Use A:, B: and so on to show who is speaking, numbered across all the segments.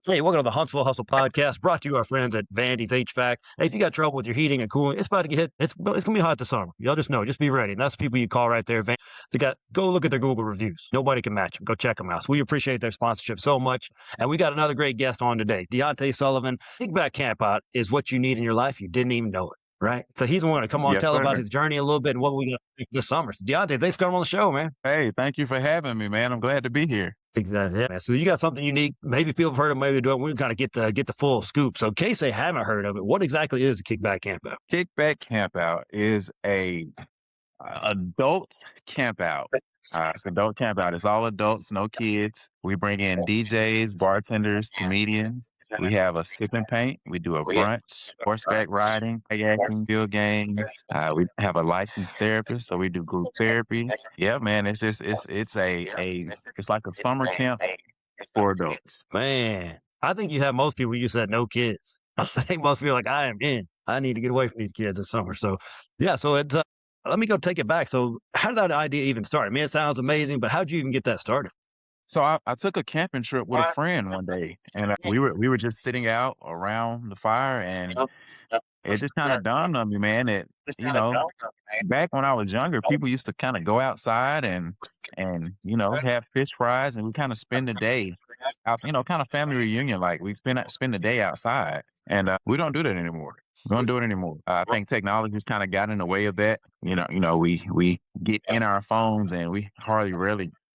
A: Hey, welcome to the Huntsville Hustle podcast, brought to you our friends at Vandy's HVAC. Hey, if you got trouble with your heating and cooling, it's about to get hit. It's gonna be hot this summer. Y'all just know, just be ready. And that's the people you call right there. Go look at their Google reviews. Nobody can match them. Go check them out. So we appreciate their sponsorship so much. And we got another great guest on today, Deonte Sullivan. Kickback Campout is what you need in your life. You didn't even know it, right? So he's the one to come on,
B: Yes,
A: tell about
B: sir.
A: his journey a little bit and what we got this summer. So Deonte, thanks for coming on the show, man.
B: Hey, thank you for having me, man. I'm glad to be here.
A: Exactly. Yeah, man. So you got something unique. Maybe people have heard of it, maybe they don't. We kind of get the full scoop. So in case they haven't heard of it, what exactly is the Kickback Campout?
B: Kickback Campout is a adult campout. It's adult campout. It's all adults, no kids. We bring in DJs, bartenders, comedians. We have a sip and paint. We do a brunch, horseback riding, kayaking, field games. We have a licensed therapist, so we do group therapy. Yeah, man. It's just it's like a summer camp for adults.
A: Man, I think you have most people you said no kids. I think most people are like, I am in. I need to get away from these kids this summer. So yeah, so it's let me go take it back. So how did that idea even start? I mean, it sounds amazing, but how did you even get that started?
B: So I took a camping trip with a friend one day, and we were just sitting out around the fire, and it just kind of dawned on me, man, that you know, back when I was younger, people used to kind of go outside and have fish fries, and we kind of spend the day out, kind of family reunion, like we spend the day outside, and we don't do that anymore. We don't do it anymore. I think technology's kind of got in the way of that. We get in our phones and we hardly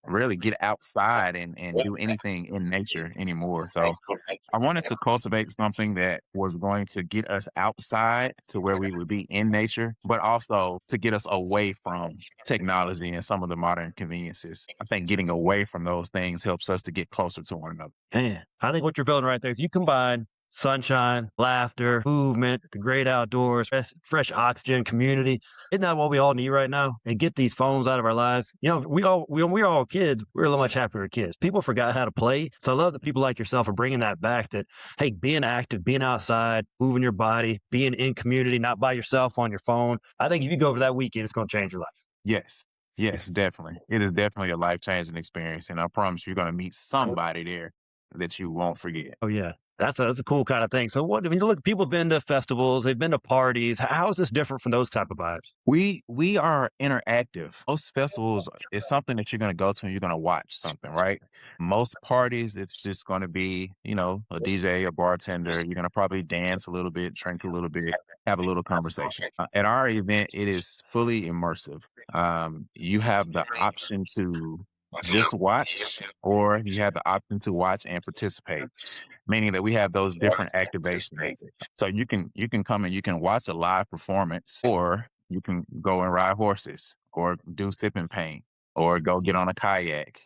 B: really get outside and do anything in nature anymore. So I wanted to cultivate something that was going to get us outside to where we would be in nature, but also to get us away from technology and some of the modern conveniences. I think getting away from those things helps us to get closer to one another.
A: Man, I think what you're building right there, if you combine sunshine, laughter, movement, the great outdoors, fresh oxygen, community, isn't that what we all need right now? And get these phones out of our lives. You know, when we were all kids, we were a little much happier kids. People forgot how to play. So I love that people like yourself are bringing that back that, hey, being active, being outside, moving your body, being in community, not by yourself on your phone. I think if you go over that weekend, it's going to change your life.
B: Yes. Yes, definitely. It is definitely a life changing experience. And I promise you're going to meet somebody there that you won't forget.
A: Oh yeah. That's a cool kind of thing. So what when you look, people have been to festivals, they've been to parties. How is this different from those type of vibes?
B: We are interactive. Most festivals is something that you're going to go to and you're going to watch something, right? Most parties, it's just going to be, a DJ, a bartender. You're going to probably dance a little bit, drink a little bit, have a little conversation. At our event, it is fully immersive. You have the option to just watch, or you have the option to watch and participate, meaning that we have those different activations. So you can come and you can watch a live performance, or you can go and ride horses, or do sip and paint, or go get on a kayak.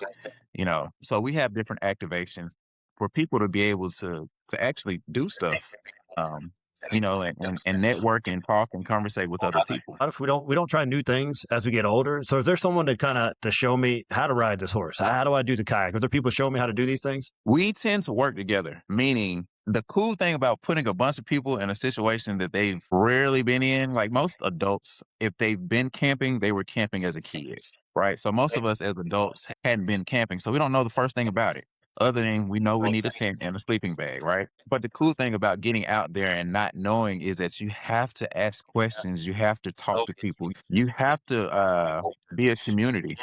B: So we have different activations for people to be able to actually do stuff. Um, and network and talk and conversate with other people.
A: What if we don't try new things as we get older? So is there someone to kind of to show me how to ride this horse? How do I do the kayak? Are there people show me how to do these things?
B: We tend to work together, meaning the cool thing about putting a bunch of people in a situation that they've rarely been in, like most adults, if they've been camping, they were camping as a kid, right? So most of us as adults hadn't been camping, so we don't know the first thing about it. Other than we know we need a tent and a sleeping bag, right? But the cool thing about getting out there and not knowing is that you have to ask questions. You have to talk to people. You have to be a community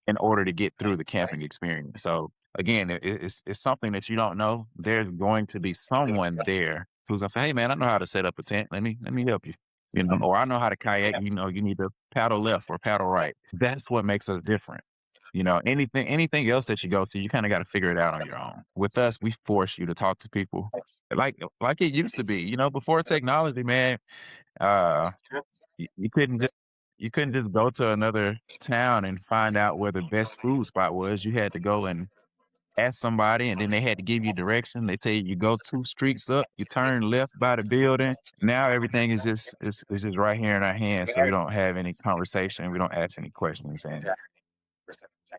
B: in order to get through the camping experience. So again, it's something that you don't know. There's going to be someone there who's gonna say, "Hey, man, I know how to set up a tent. Let me help you." Or I know how to kayak. You need to paddle left or paddle right. That's what makes us different. Anything else that you go to, you kind of got to figure it out on your own. With us, we force you to talk to people like it used to be. Before technology, man. Uh, you couldn't just go to another town and find out where the best food spot was. You had to go and ask somebody, and then they had to give you direction. They tell you go 2 streets up, you turn left by the building. Now everything is just right here in our hands, so we don't have any conversation, we don't ask any questions, and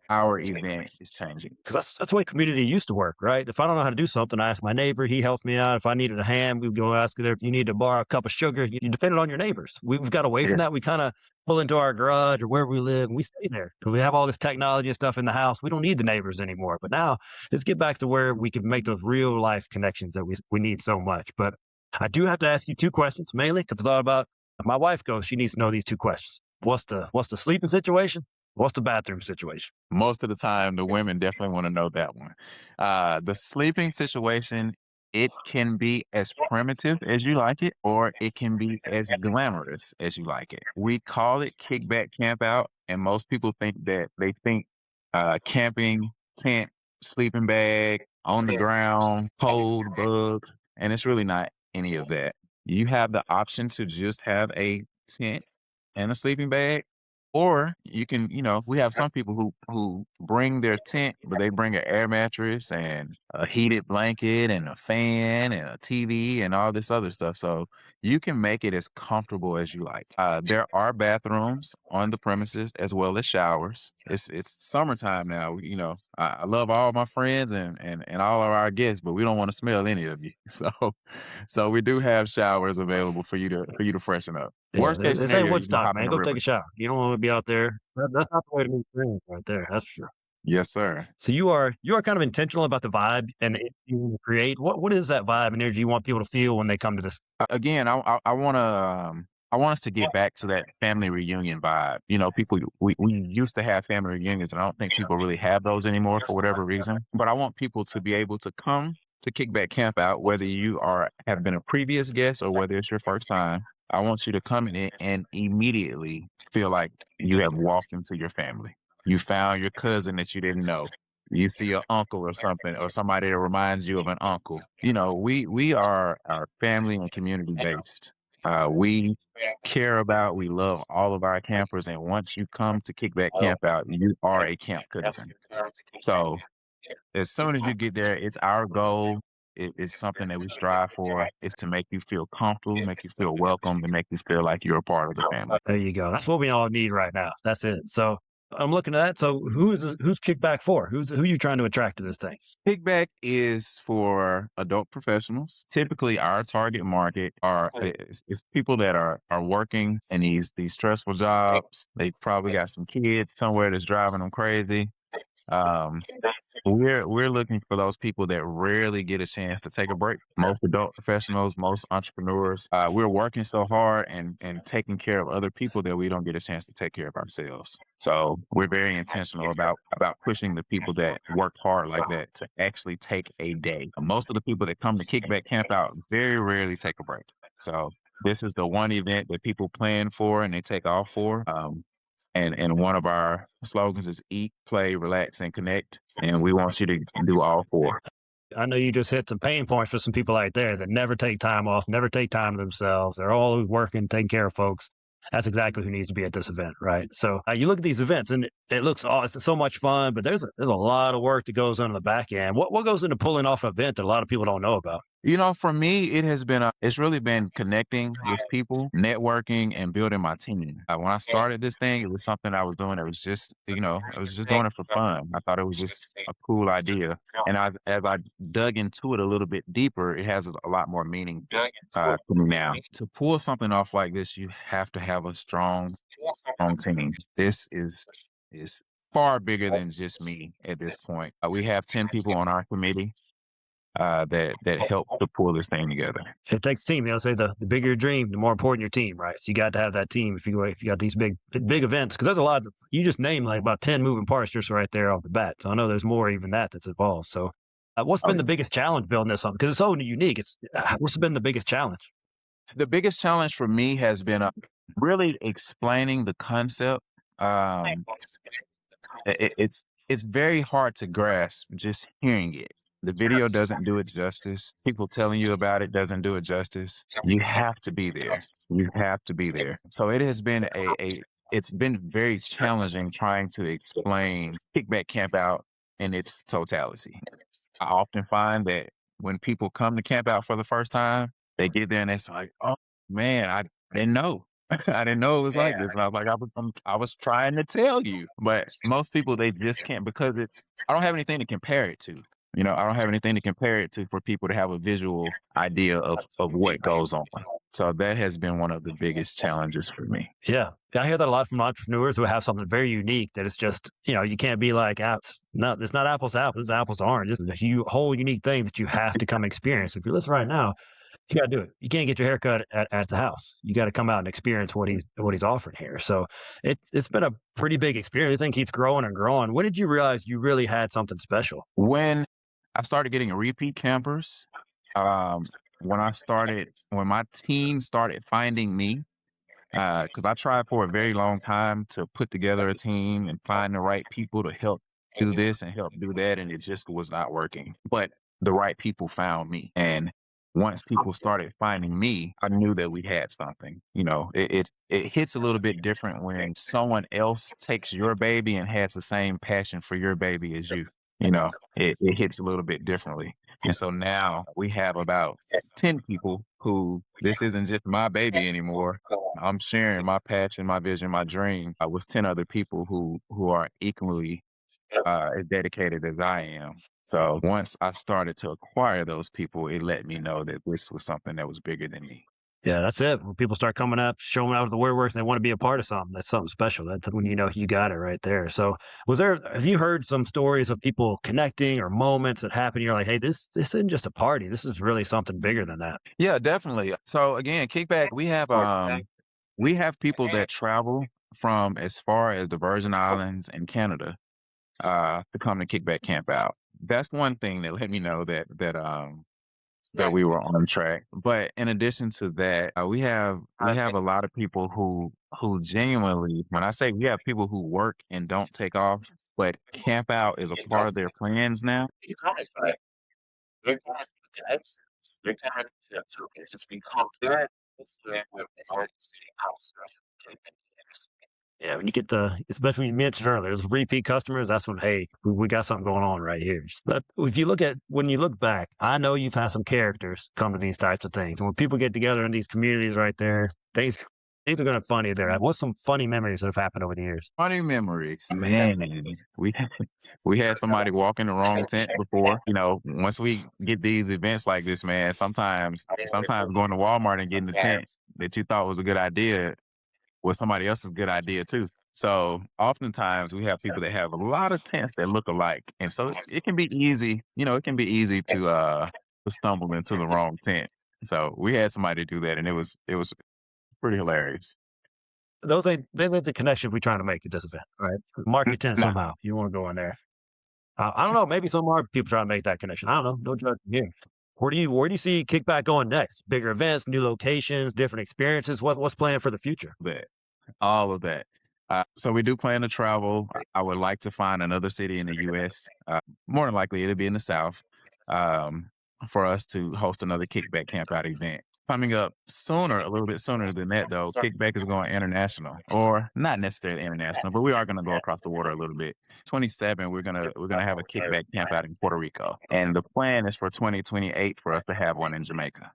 B: our event is changing.
A: Because that's the way community used to work, right? If I don't know how to do something, I ask my neighbor. He helps me out. If I needed a hand, we go ask if you need to borrow a cup of sugar. You depended on your neighbors. We've got away from
B: Yes.
A: that. We kind of pull into our garage or where we live, and we stay there because we have all this technology and stuff in the house. We don't need the neighbors anymore. But now let's get back to where we can make those real life connections that we need so much. But I do have to ask you two questions mainly because it's all about if my wife goes. She needs to know these two questions. What's the sleeping situation? What's the bathroom situation?
B: Most of the time, the women definitely want to know that one. The sleeping situation, it can be as primitive as you like it, or it can be as glamorous as you like it. We call it kickback camp out, and most people think that they think camping, tent, sleeping bag, on the ground, cold, bugs, and it's really not any of that. You have the option to just have a tent and a sleeping bag, or you can, we have some people who bring their tent, but they bring an air mattress and a heated blanket and a fan and a TV and all this other stuff. So you can make it as comfortable as you like. There are bathrooms on the premises as well as showers. It's summertime now. I love all my friends and all of our guests, but we don't want to smell any of you. So we do have showers available for you to freshen up.
A: Yeah,
B: Worst case
A: they say
B: scenario, you can
A: Woodstock,
B: hop in
A: man,
B: the
A: go take
B: river.
A: a shower. You don't want to be out there. That's not the way to meet friends right there. That's for sure.
B: Yes, sir.
A: So you are kind of intentional about the vibe and the energy you want to create. What is that vibe and energy you want people to feel when they come to this?
B: Again, I want us to get back to that family reunion vibe. People we used to have family reunions, and I don't think people really have those anymore for whatever reason. But I want people to be able to come to Kickback Camp Out, whether you have been a previous guest or whether it's your first time. I want you to come in it and immediately feel like you have walked into your family. You found your cousin that you didn't know. You see an uncle or something, or somebody that reminds you of an uncle. We are family and community based. We care about, we love all of our campers, and once you come to Kickback Camp Out, you are a camp citizen. So as soon as you get there, it's our goal. It's something that we strive for. Is to make you feel comfortable, make you feel welcome, and make you feel like you're a part of the family.
A: There you go. That's what we all need right now. That's it. So I'm looking at that. So who's kickback for? Who are you trying to attract to this thing?
B: Kickback is for adult professionals. Typically, our target market is people that are working in these stressful jobs. They probably got some kids somewhere that's driving them crazy. Um, we're looking for those people that rarely get a chance to take a break. Most adult professionals, most entrepreneurs, we're working so hard and taking care of other people that we don't get a chance to take care of ourselves. So we're very intentional about pushing the people that work hard like that to actually take a day. Most of the people that come to Kickback Camp Out very rarely take a break. So this is the one event that people plan for and they take off for. And one of our slogans is eat, play, relax, and connect. And we want you to do all four.
A: I know you just hit some pain points for some people out there that never take time off, never take time to themselves. They're all working, taking care of folks. That's exactly who needs to be at this event, right? So you look at these events, and it looks it's so much fun, but there's a lot of work that goes on the back end. What goes into pulling off an event that a lot of people don't know about?
B: For me, it's really been connecting with people, networking, and building my team. When I started this thing, it was something I was doing. It was just, I was just doing it for fun. I thought it was just a cool idea. And as I dug into it a little bit deeper, it has a lot more meaning to me now. To pull something off like this, you have to have a strong team. This is far bigger than just me at this point. We have 10 people on our committee that help to pull this thing together.
A: It takes a team. Say the bigger your dream, the more important your team, right? So you got to have that team if you got these big events because there's a lot. You just named like about 10 moving parts just right there off the bat. So I know there's more even that's involved. So what's
B: Oh,
A: been the
B: yeah.
A: biggest challenge building this up? Because it's so unique. What's been the biggest challenge?
B: The biggest challenge for me has been really explaining the concept. Um, it's very hard to grasp just hearing it. The video doesn't do it justice. People telling you about it doesn't do it justice. You have to be there. You have to be there. So it has been it's been very challenging trying to explain Kickback Camp Out in its totality. I often find that when people come to camp out for the first time, they get there and it's like, oh man, I didn't know. I didn't know it was like this. And I was like, I was trying to tell you, but most people they just can't because it's. I don't have anything to compare it to. You know, I don't have anything to compare it to for people to have a visual idea of what goes on. So that has been one of the biggest challenges for me.
A: Yeah. I hear that a lot from entrepreneurs who have something very unique that it's just, you can't be like, no, it's not apples to apples, it's apples to orange. This is a whole unique thing that you have to come experience. If you're listening right now, you got to do it. You can't get your haircut at the house. You got to come out and experience what he's offering here. So it's been a pretty big experience. This thing keeps growing and growing. When did you realize you really had something special?
B: When I started getting repeat campers, um, when my team started finding me, because I tried for a very long time to put together a team and find the right people to help do this and help do that, and it just was not working. But the right people found me, and once people started finding me, I knew that we had something. You know, it hits a little bit different when someone else takes your baby and has the same passion for your baby as you. You know, it hits a little bit differently. And so now we have about 10 people who this isn't just my baby anymore. I'm sharing my passion, my vision, my dream with 10 other people who are equally as dedicated as I am. So once I started to acquire those people, it let me know that this was something that was bigger than me.
A: Yeah, that's it. When people start coming up, showing out of the woodwork, and they want to be a part of something. That's something special. That's when you know you got it right there. So, have you heard some stories of people connecting or moments that happen? You're like, hey, this isn't just a party. This is really something bigger than that.
B: Yeah, definitely. So again, Kickback, we have people that travel from as far as the Virgin Islands and Canada to come to Kickback Campout. That's one thing that let me know that we were on track. But in addition to that, we have a lot of people who genuinely, when I say we have people who work and don't take off, but camp out is a part of their plans now.
A: Yeah, when you get especially when you mentioned earlier, those repeat customers, that's when, hey, we got something going on right here. But if you look when you look back, I know you've had some characters come to these types of things. And when people get together in these communities right there, things are going to funny there. What's some funny memories that have happened over the years?
B: Funny memories, man. We we had somebody walk in the wrong tent before. You know, once we get these events like this, man, sometimes going to Walmart and getting the tent that you thought was a good idea was somebody else's good idea too. So oftentimes we have people that have a lot of tents that look alike, and so it can be easy. You know, it can be easy to stumble into the wrong tent. So we had somebody do that, and it was pretty hilarious.
A: They ain't the connection we're trying to make at this event, right? Mark your tent
B: Nah,
A: somehow. You want to go in there. I don't know. Maybe some more people trying to make that connection. I don't know. No judgment here. Where do you see Kickback going next? Bigger events, new locations, different experiences. What's planned for the future?
B: that all of that. So we do plan to travel. I would like to find another city in the U.S. More than likely, it'll be in the South um, for us to host another Kickback Campout event. Coming up sooner, a little bit sooner than that, though. Kickback is going international, or not necessarily international, but we are going to go across the water a little bit. 27, we're gonna have a Kickback Campout in Puerto Rico, and the plan is for 2028 for us to have one in Jamaica.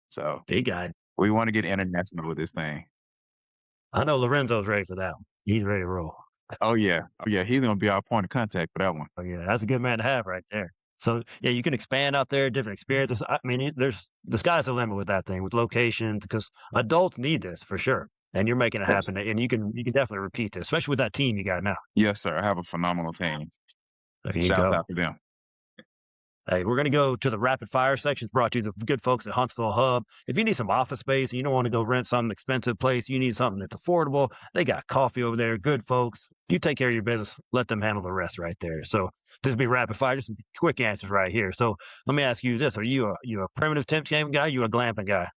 B: So
A: Big guy.
B: we want to get international with this thing.
A: I know Lorenzo's ready for that one. He's ready to roll.
B: Oh yeah, he's gonna be our point of contact for that one.
A: Oh yeah, that's a good man to have right there. So yeah, you can expand out there, different experiences. I mean, there's the sky's the limit with that thing, with locations, because adults need this for sure, and you're making it
B: Yes,
A: happen. And you can definitely repeat this, especially with that team you got now.
B: yes, sir. I have a phenomenal team.
A: There you
B: Shouts
A: go.
B: out to them.
A: Hey, we're going to go to the rapid fire sections brought to you the good folks at Huntsville Hub. If you need some office space and you don't want to go rent some expensive place, you need something that's affordable. They got coffee over there. Good folks. You take care of your business. Let them handle the rest right there. So this will be rapid fire. Just some quick answers right here. So let me ask you this: Are you a primitive tent camping guy? You a glamping guy?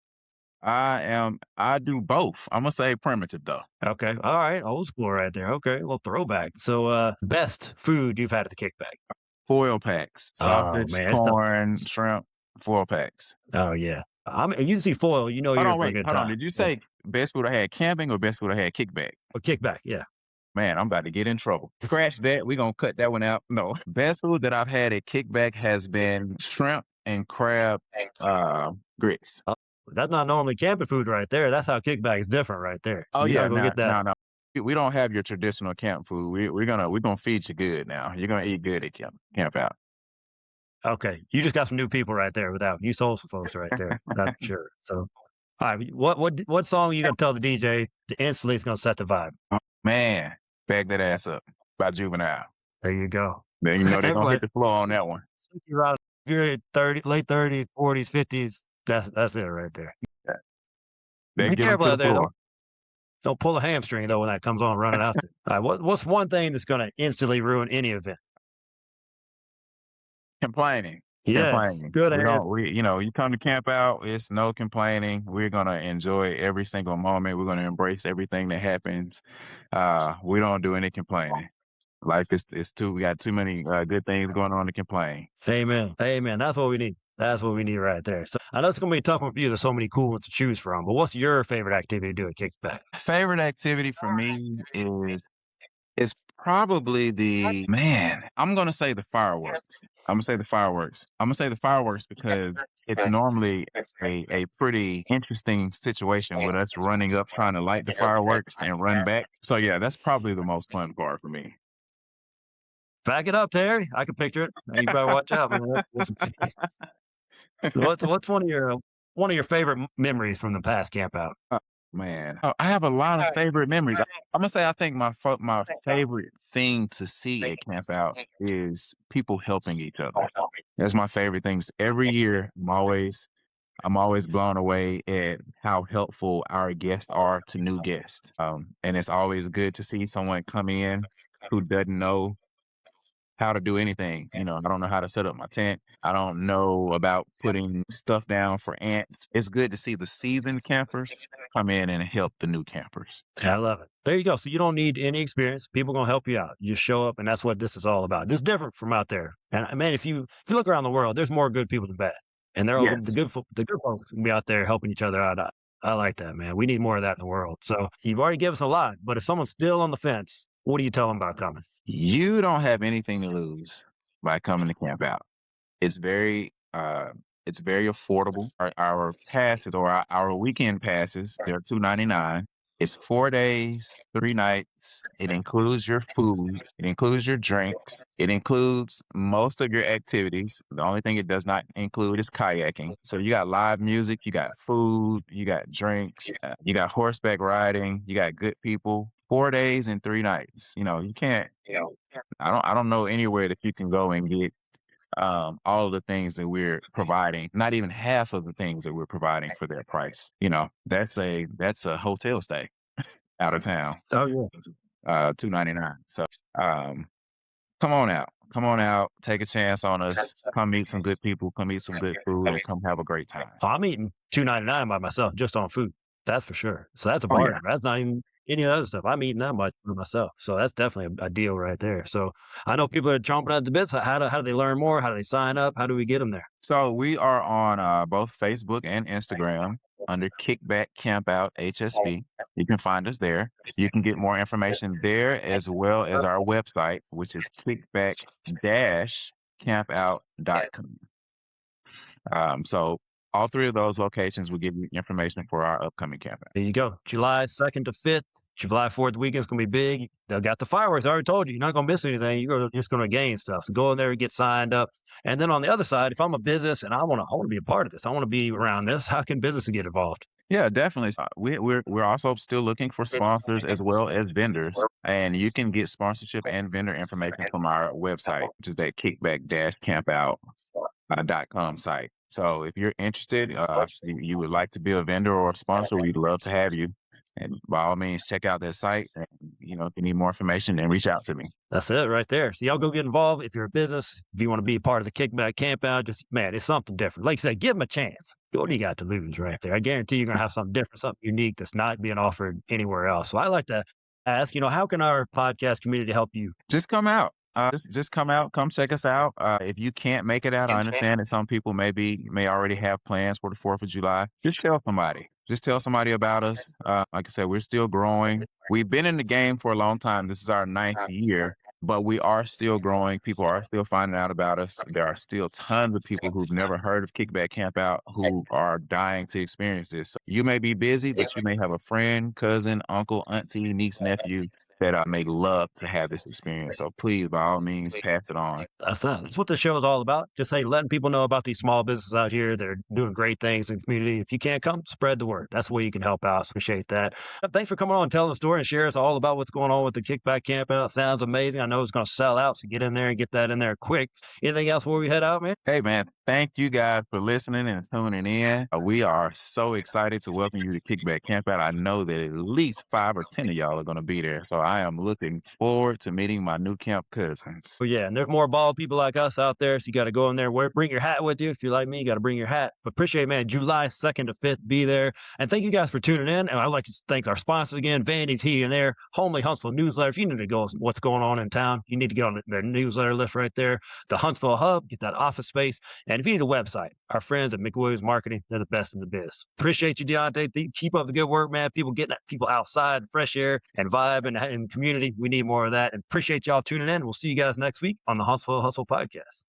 B: I do both. I'm gonna say primitive though.
A: Okay. All right. Old school right there. Okay. A little throwback. So best food you've had at the kickback?
B: Foil packs,
A: Oh
B: sausage,
A: man, it's tough.
B: corn, shrimp, foil packs.
A: Oh yeah. You see foil, you know
B: Hold
A: you're in
B: on,
A: for a
B: wait,
A: good
B: hold on.
A: time.
B: Did you
A: Yeah.
B: say best food I had camping or best food I had kickback?
A: A kickback. Yeah.
B: Man, I'm about to get in trouble. Scratch that. We're gonna cut that one out. No. Best food that I've had at kickback has been shrimp and crab grits.
A: That's not normally camping food right there. That's how Kickback is different right there. So
B: Oh
A: you
B: yeah,
A: gotta go
B: no,
A: get that.
B: no, no. We don't have your traditional camp food. We're gonna feed you good now. You're gonna eat good at camp out.
A: Okay, you just got some new people right there without you sold some folks right there. That's for sure. So, all right, what song you gonna tell the DJ to instantly is gonna set the vibe?
B: Oh, man, bag that ass up by Juvenile.
A: There you go.
B: Then you know they're gonna
A: Everybody,
B: hit the floor on that one.
A: if you're at 30, late 30s, 40s, 50s, that's it right there.
B: Yeah. They
A: Be
B: get them
A: careful
B: to
A: out
B: the
A: there.
B: floor.
A: Don't pull a hamstring though when that comes on running out there. All right, what's one thing that's gonna instantly ruin any event?
B: Complaining.
A: Yes,
B: Complaining.
A: good
B: We
A: answer.
B: don't we you know, you come to camp out, it's no complaining. We're gonna enjoy every single moment. We're gonna embrace everything that happens. We don't do any complaining. Life is too we got too many good things going on to complain.
A: Amen. Amen. That's what we need. That's what we need right there. So I know it's gonna be a tough one for you. There's so many cool ones to choose from. But what's your favorite activity to do at Kickback?
B: Favorite activity for me is probably the man, I'm gonna say the fireworks. Imma say the fireworks. Imma say the fireworks because it's normally a pretty interesting situation with us running up trying to light the fireworks and run back. So, yeah, that's probably the most fun part for me.
A: Back it up, Terry. I can picture it. You better watch out, man. What's one of your favorite memories from the past camp out?
B: Oh, man. Oh, I have a lot of favorite memories. Imma say I think my favorite thing to see at camp out is people helping each other. That's my favorite things. Every year, I'm always blown away at how helpful our guests are to new guests. And it's always good to see someone come in who doesn't know how to do anything. I don't know how to set up my tent. I don't know about putting stuff down for ants. It's good to see the seasoned campers come in and help the new campers.
A: Yeah, I love it. There you go. So you don't need any experience. People gonna help you out. You just show up, and that's what this is all about. This is different from out there. And man, if you look around the world, there's more good people than bad, and the
B: Yes.
A: good folks can be out there helping each other out. I like that, man. We need more of that in the world. So you've already given us a lot, but if someone's still on the fence, what do you tell them about coming?
B: You don't have anything to lose by coming to camp out. It's very it's very affordable. Our passes or our weekend passes, they're $2.99. It's 4 days, 3 nights. It includes your food, it includes your drinks, it includes most of your activities. The only thing it does not include is kayaking. So you got live music, you got food, you got drinks, you got horseback riding, you got good people. 4 days and 3 nights. You can't. I don't know anywhere that you can go and get all of the things that we're providing, not even half of the things that we're providing for their price. That's a hotel stay out of town,
A: Oh yeah.
B: $2.99. So um, come on out, take a chance on us, come meet some good people, come eat some good food, and come have a great time.
A: Oh, I'm eating $2.99 by myself just on food. That's for sure. So that's a
B: Oh yeah.
A: bargain. That's not even any of the other stuff. I'm eating that much for myself. So that's definitely a deal right there. So I know people are chomping at the bits. How do they learn more? How do they sign up? How do we get them there?
B: So we are on both Facebook and Instagram under Kickback Campout HSB. You can find us there. You can get more information there as well as our website, which is kickback-campout.com. So all three of those locations will give you information for our upcoming campout.
A: There you go. July 2nd to 5th. July 4th weekend's gonna be big. They got the fireworks. I already told you, you're not gonna miss anything. Just gonna gain stuff. So go in there and get signed up. And then on the other side, if I'm a business and I wanna be a part of this, I wanna be around this, how can businesses get involved?
B: Yeah, definitely. So we're also still looking for sponsors as well as vendors, and you can get sponsorship and vendor information from our website, which is that kickback-campout.com site. So if you're interested, you would like to be a vendor or a sponsor, we'd love to have you. And by all means, check out that site. And, if you need more information, then reach out to me.
A: That's it right there. So y'all go get involved if you're a business. If you want to be a part of the Kickback Campout, just man, it's something different. Like you said, give them a chance. What do you got to lose right there? I guarantee you're going to have something different, something unique that's not being offered anywhere else. So I like to ask, how can our podcast community help you?
B: Just come out. Just come out, come check us out. If you can't make it out, I understand that some people may already have plans for the 4th of July. Just tell somebody. Just tell somebody about us. Like I said, we're still growing. We've been in the game for a long time. This is our 9th year. but we are still growing. People are still finding out about us. There are still tons of people who've never heard of Kickback Campout who are dying to experience this. So you may be busy, but you may have a friend, cousin, uncle, auntie, niece, nephew that may love to have this experience. So please, by all means, pass it on.
A: That's what the show is all about. Just hey, letting people know about these small businesses out here. They're doing great things in the community. If you can't come, spread the word. That's the way you can help out. So appreciate that. Thanks for coming on and telling the story and share us all about what's going on with the Kickback Camp out. Sounds amazing. I know it's going to sell out, so get in there and get that in there quick. Anything else before we head out, man?
B: Hey, man, thank you guys for listening and tuning in. We are so excited to welcome you to Kickback Campout. I know that at least 5 or 10 of y'all are going to be there. So I am looking forward to meeting my new camp cousins.
A: So yeah, and there's more bald people like us out there. So you got to go in there, bring your hat with you. If you're like me, you got to bring your hat. But appreciate it, man. July 2nd to 5th, be there. And thank you guys for tuning in. And I'd like to thank our sponsors again, Vandy's Heat and Air, Homely Huntsville newsletter. If you need to go what's going on in town, you need to get on their newsletter list right there. The Huntsville Hub, get that office space. And if you need a website, our friends at McWilliams Marketing, they're the best in the biz. Appreciate you, Deonte. Keep up the good work, man. People getting people outside, fresh air and vibe and community. We need more of that. And appreciate y'all tuning in. We'll see you guys next week on the Huntsville Hustle Podcast.